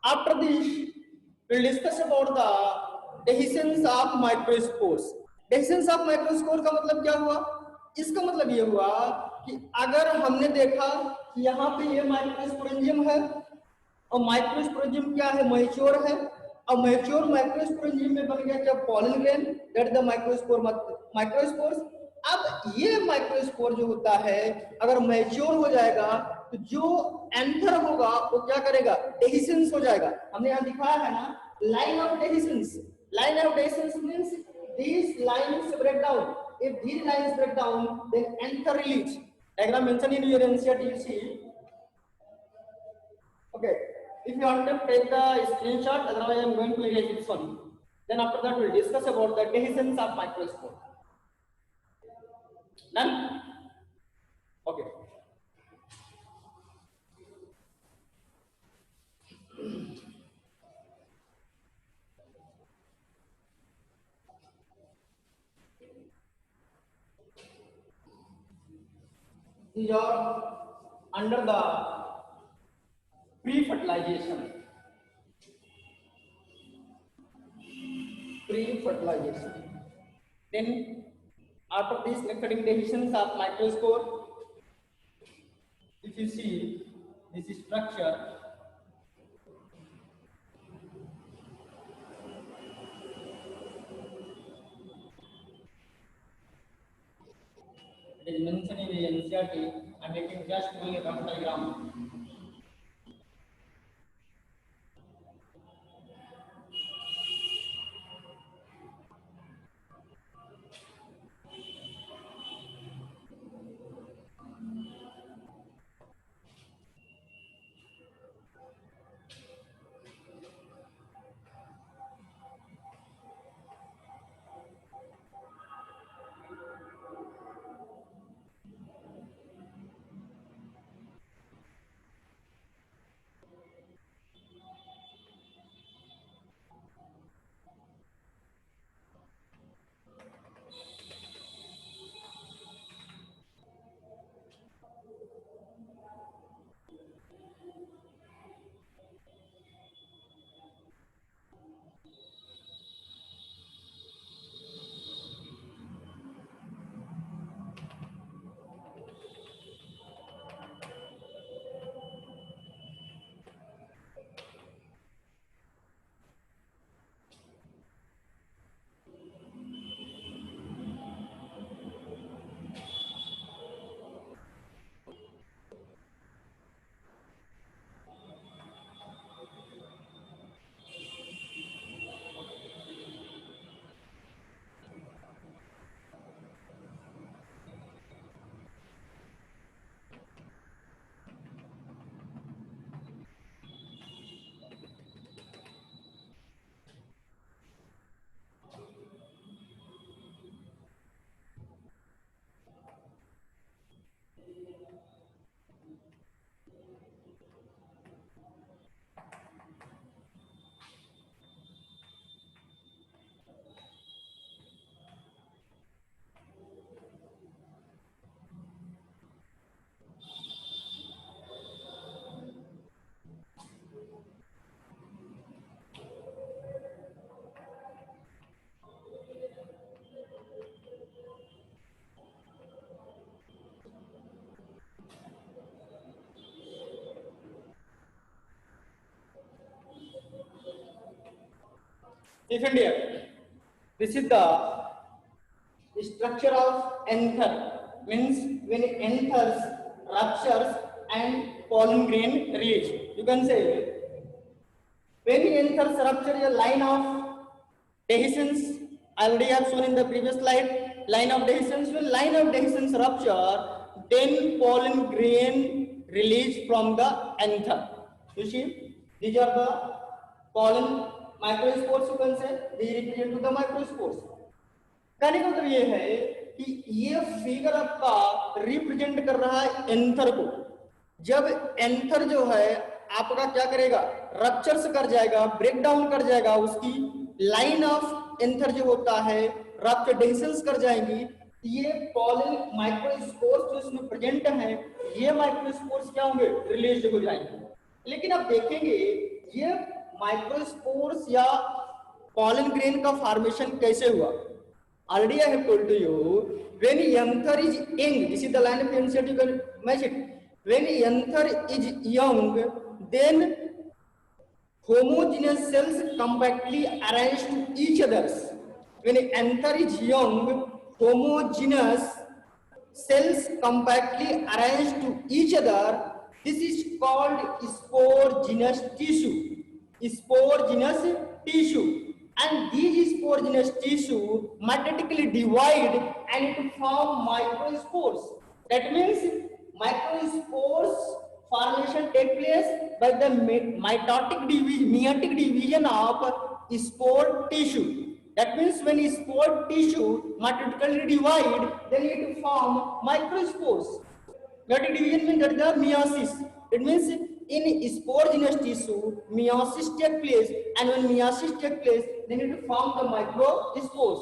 After this, we'll discuss about the dehiscence of microspores. Dehiscence of microspore का मतलब क्या हुआ? इसका मतलब ये हुआ कि अगर हमने देखा कि यहाँ पे ये माइक्रोस्पोरेंजियम है और माइक्रोस्पोरेंजियम क्या है, मैच्योर है, और मैच्योर माइक्रोस्पोरेंजियम में बन गया क्या, pollen grain, that is the microspore microspores. अब ये माइक्रोस्पोर जो होता है अगर मैच्योर हो जाएगा तो जो एंथर होगा वो क्या करेगा, डेहिसेंस हो जाएगा। हमने यहाँ दिखाया है ना, line of dehiscence. Line of dehiscence means these lines break down. If these lines break down, then anther release. Diagram mentioned in your NCERT, you see. Okay. If you want to take the screenshot, otherwise I am going to erase this one. Then after that, we'll discuss about the dehiscence of microspore. Done? Okay. These are under the pre-fertilization. Pre-fertilization. Then after this nectaring dehiscence of microspore, if you see this structure, it is mentioned in the NCERT. I am making just only a rough diagram. If India, this is the structure of anther, means when anthers ruptures and pollen grain release. You can say when anthers rupture, a line of dehiscence, I already have shown in the previous slide, line of dehiscence. When line of dehiscence rupture, then pollen grain release from the anther. You see, these are the pollen microspores, you can say, they represent to the microspores. कहने का मतलब ये है कि ये figure आपका represent कर रहा है एंथर को। जब एंथर जो है आपका क्या करेगा, रप्चर्स कर जाएगा, ब्रेक डाउन कर जाएगा, उसकी लाइन ऑफ एंथर जो होता है रप्चर डेहिसेंस कर जाएंगी, ये पॉलन माइक्रोस्पोर्स जो इसमें प्रेजेंट है, ये माइक्रोस्पोर्स क्या होंगे, रिलीज हो जाएंगे। लेकिन आप देखेंगे ये माइक्रोस्पोर्स या पॉलन ग्रेन का फॉर्मेशन कैसे हुआ? Already I have told to you, when anther is young, this is the line of answer, you can match it. When anther is young, then homogeneous cells compactly arranged to each others. When anther is young, homogeneous cells compactly arranged to each other. This is called sporegenous tissue. Sporegenous tissue. And these sporegenous tissue mitotically divide and it form microspores. That means microspores formation take place by the meiotic division of spore tissue. That means when spore tissue mitotically divide, then it form microspores. Meiotic division means that the meiosis. It means in sporegenous tissue, meiosis take place, and when meiosis take place, then it form the microspores.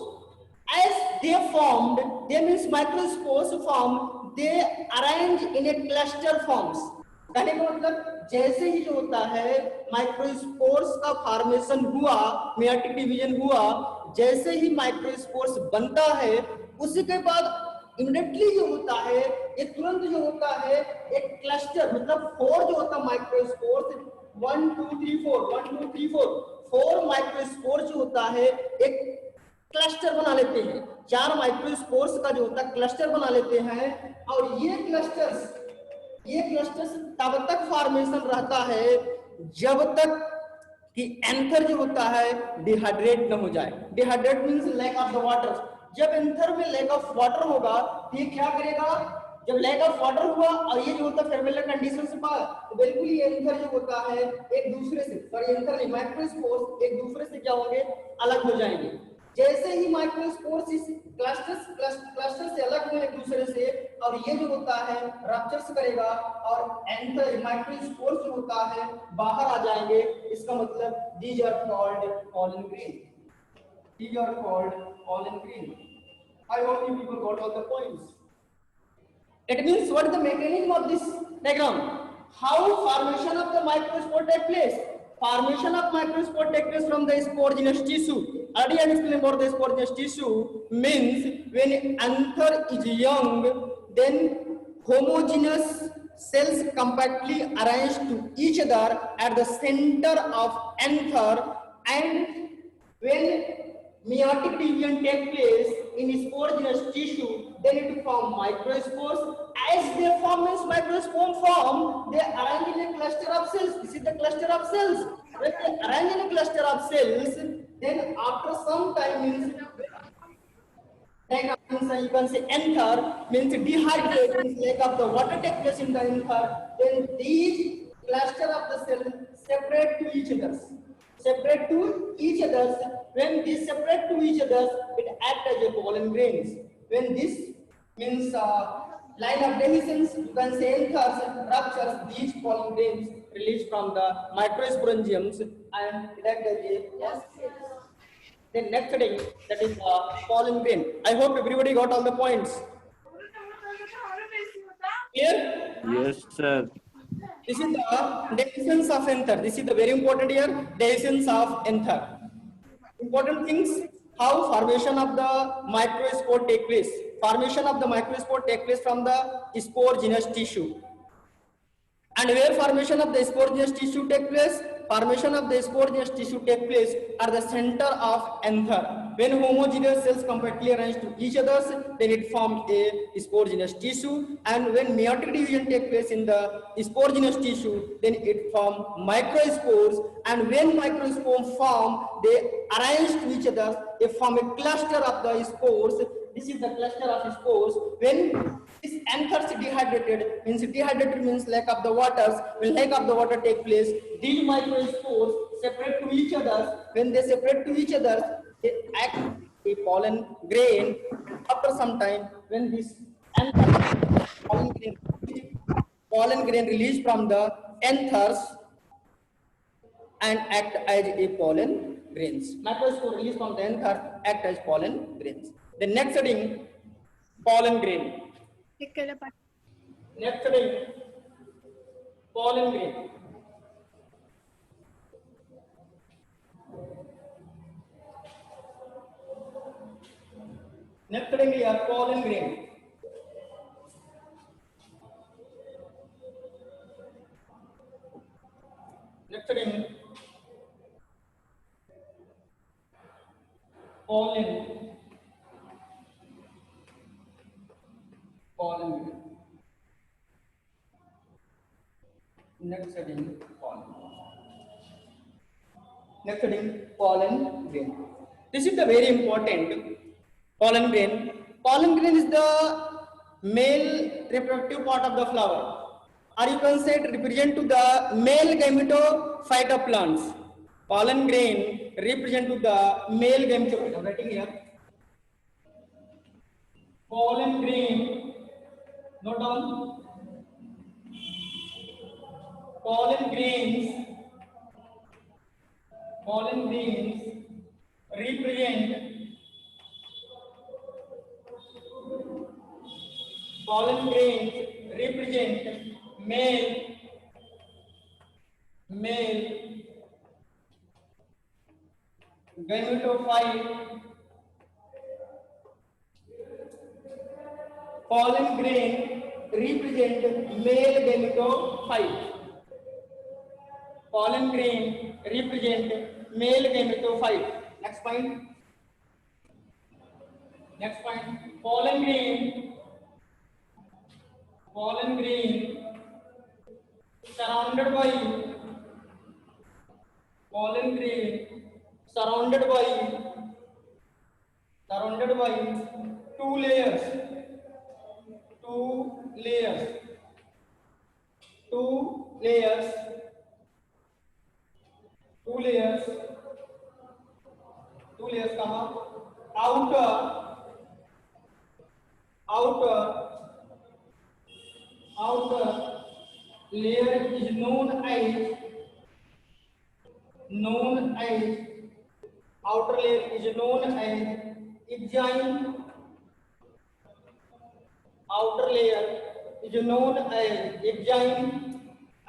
As they formed, they means microspores form, they arrange in a cluster forms. कहने का मतलब जैसे ही जो होता है microspores का formation हुआ, meiotic division हुआ, जैसे ही माइक्रोस्पोर्स बनता है उसी के बाद इमीडिएटली जो होता है ये तुरंत जो होता है एक क्लस्टर मतलब फोर जो होता है माइक्रोस्पोर्स 1 2 3 4 1 2 3 4 फोर माइक्रोस्पोर जो होता है एक क्लस्टर बना लेते हैं, चार माइक्रोस्पोर्स का जो होता है क्लस्टर बना लेते हैं और ये क्लस्टर्स तब तक फॉर्मेशन रहता है जब तक कि एंथर जो होता है डिहाइड्रेट न हो जाए। Dehydrate means lack of the water. जब एंथर में लैक ऑफ वाटर होगा तो ये क्या करेगा, जब लैक ऑफ वाटर हुआ और ये जो होता है फेर्मेंटल कंडीशन से पार तो बिल्कुल ये एंथर जो होता है एक दूसरे से सॉरी एंथर नहीं माइक्रोस्पोर्स एक दूसरे से क्या होंगे अलग हो जाएंगे। जैसे ही माइक्रोस्पोर्स इस क्लस्टर से अलग हुए एक दूसरे से और ये जो होता है रप्चर्स करेगा और एंथर माइक्रोस्पोर्स जो होता है बाहर आ जाएंगे। इसका मतलब these are called pollen grain. These are called pollen grain. I hope you people got all the points. It means what is the mechanism of this diagram? How formation of the microspore take place? Formation of microspore take place from the sporegenous tissue. Already I explained about the sporegenous tissue. Means when anther is young, then homogeneous cells compactly arranged to each other at the center of anther, and when meiotic division take place in sporegenous tissue, then it form microspores. As they form means microspore form, they arrange in a cluster of cells. This is the cluster of cells. When they arrange in a cluster of cells, then after some time means you can say anther means dehydrate means lack of the water take place in the anther. Then these cluster of the cell separate to each other. Separate to each other. When these separate to each other, it acts as a pollen grains. When this means line of dehiscence, you can say anthers ruptures, these pollen grains released from the microsporangiums and it acts as a then next thing that is pollen grain. I hope everybody got all the points. Clear? Yes, sir. This is the dehiscence of anther. This is the very important here, dehiscence of anther. Important things, how formation of the microspore take place. Formation of the microspore take place from the sporegenous tissue. And where formation of the sporegenous tissue take place? Formation of the sporegenous tissue take place at the center of anther. When homogeneous cells compactly arrange to each other, then it forms a sporegenous tissue. And when meiotic division take place in the sporegenous tissue, then it forms microspores. And when microspores form, they arrange to each other. They form a cluster of the spores. This is the cluster of spores. When this anthers dehydrated means lack of the waters. When lack of the water take place, these microspores separate to each other. When they separate to each other, they act a pollen grain. After some time, when this pollen grain released from the anthers and act as a pollen grains. Microspore released from the anther act as pollen grains. The next heading, pollen grain. Next heading, pollen grain. Next heading here, pollen grain. Next heading, pollen. Pollen grain. Next heading, pollen. Next heading, pollen grain. This is the very important pollen grain. Pollen grain is the male reproductive part of the flower, or you can say it represent to the male gametophyte of plants. Pollen grain represent to the male gametophyte. I'm writing here. Pollen grain. Note down. Pollen grains. Pollen grains represent. Pollen grains represent male gametophyte. Pollen grain represent male gametophyte. Pollen grain represent male gametophyte. Next point. Next point. Pollen grain surrounded by pollen grain surrounded by two layers two layers two layers two layers two layers comma outer layer is known as outer layer is known as exine. Outer layer is known as exine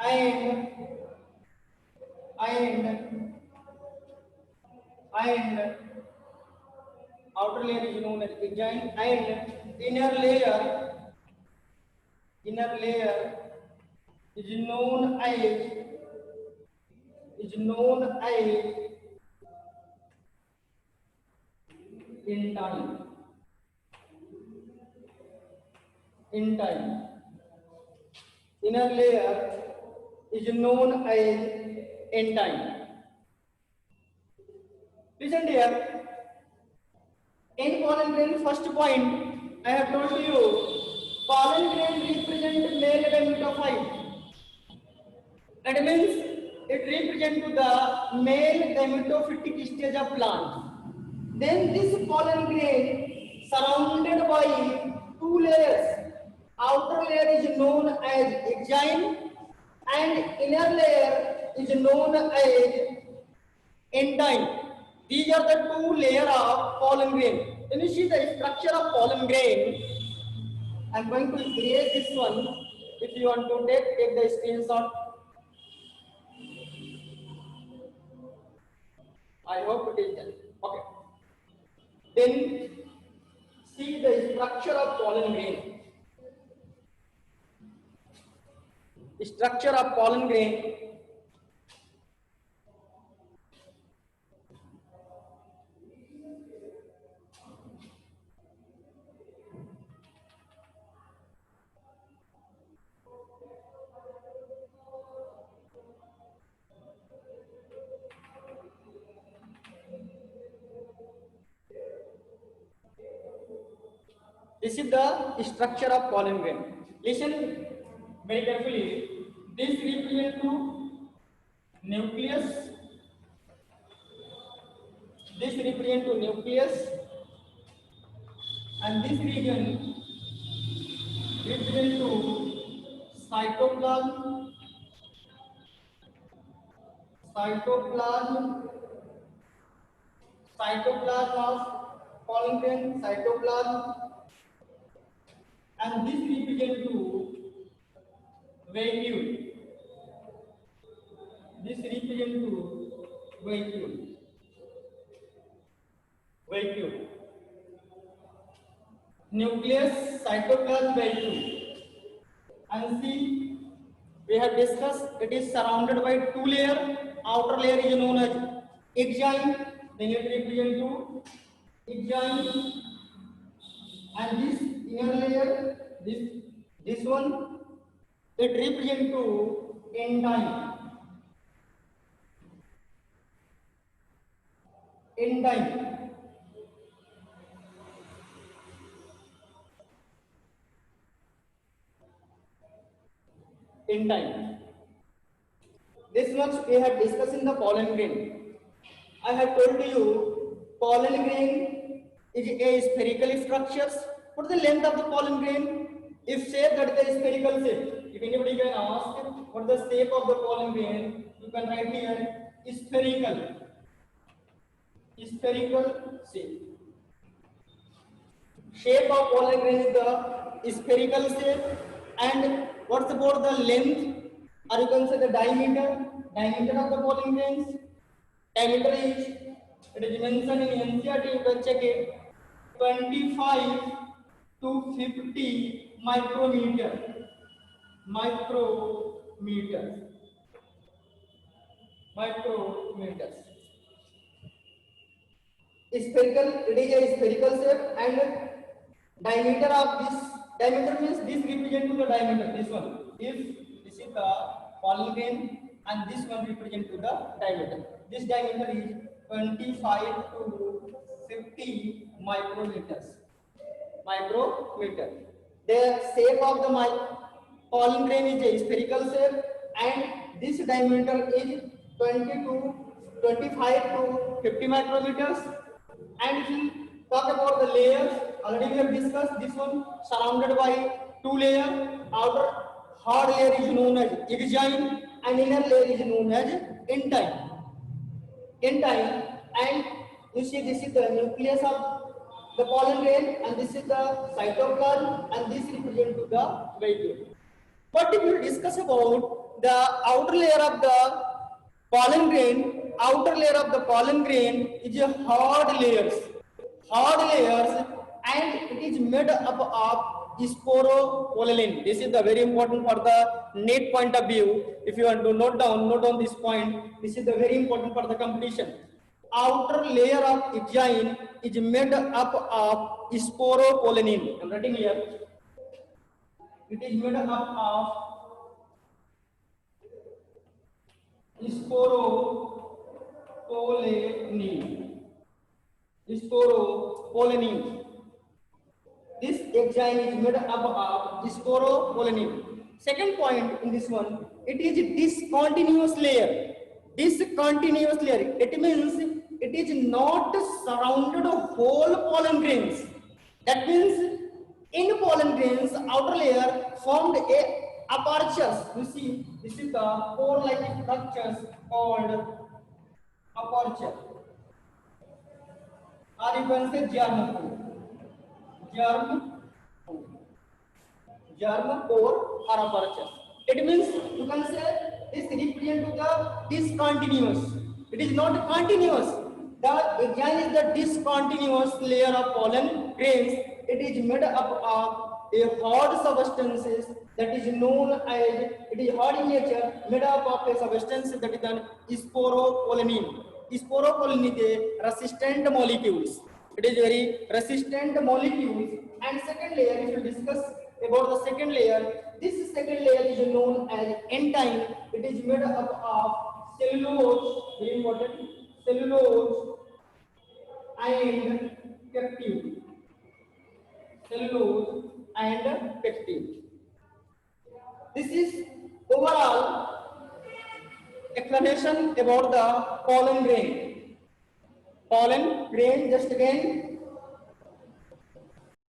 and outer layer is known as exine and inner layer is known as intine. Inner layer is known as intine. Listen here. In pollen grain, first point I have told you, pollen grain represent male gametophyte. That means it represents to the male gametophytic stage of plant. Then this pollen grain surrounded by two layers. Outer layer is known as exine and inner layer is known as intine. These are the two layers of pollen grain. When you see the structure of pollen grain, I am going to erase this one. If you want to take the screenshot. I hope it is done. Okay. Then see the structure of pollen grain. The structure of pollen grain. This is the structure of pollen grain. Listen very carefully. This represents to nucleus. This represents to nucleus, and this region represents to cytoplasm. Cytoplasm of pollen grain, cytoplasm. And this represents to vacuole. This represents to vacuole. nucleus, cytoplasm, vehicle. And see, we have discussed it is surrounded by two layers. Outer layer is known as exine, then it represents to exine, and this inner layer, this one, it represents to endyne. Endyne. Endyne. This much we have discussed in the pollen grain. I have told you pollen grain is a spherical structure. What is the length of the pollen grain? If say that is a spherical shape, if anybody can ask what is the shape of the pollen grain, you can write here spherical. Spherical shape. Shape of pollen grain is the spherical shape. And what's about the length? Or you can say the diameter. Diameter of the pollen grains. Diameter is, it is mentioned in NCERT, you can check it, 25 to 50 micrometer. Micrometers. Spherical, it is a spherical shape, and diameter of this, diameter means this represent to the diameter, this one. If this is the pollen grain and this one represent to the diameter. This diameter is 25 to 50 micrometers. Micrometer. The shape of the pollen grain is a spherical shape, and this diameter is 25 to 50 micrometers. And if you talk about the layers, already we have discussed this one, surrounded by two layers. Outer hard layer is known as exine, and inner layer is known as endyne. And you see this is the nucleus of the pollen grain, and this is the cytoplasm, and this represents to the vehicle. But if you discuss about the outer layer of the pollen grain, outer layer of the pollen grain is a hard layers, and it is made up of sporopollen. This is the very important for the NET point of view. If you want to note down this point. This is the very important for the competition. Outer layer of exine is made up of sporopollen. I'm writing here. It is made up of sporopollen. This exine is made up of sporopollen. Second point in this one, it is discontinuous layer. Discontinuous layer. It means it is not surrounded whole pollen grains. That means in pollen grains, outer layer formed a apertures. You see, this is the pore-like structures called aperture. Or you can say germ pore or aperture. It means you can say this represents to the discontinuous. It is not continuous. The exine is the discontinuous layer of pollen grains. It is made up of a hard substances that is known as, it is hard in nature, made up of a substance that is an sporopollen. Sporopollen is a resistant molecules. It is very resistant molecules. And second layer, if you discuss about the second layer, this second layer is known as endyne. It is made up of cellulose, very important, cellulose and pectin. Cellulose and pectin. This is overall explanation about the pollen grain. Pollen grain, just again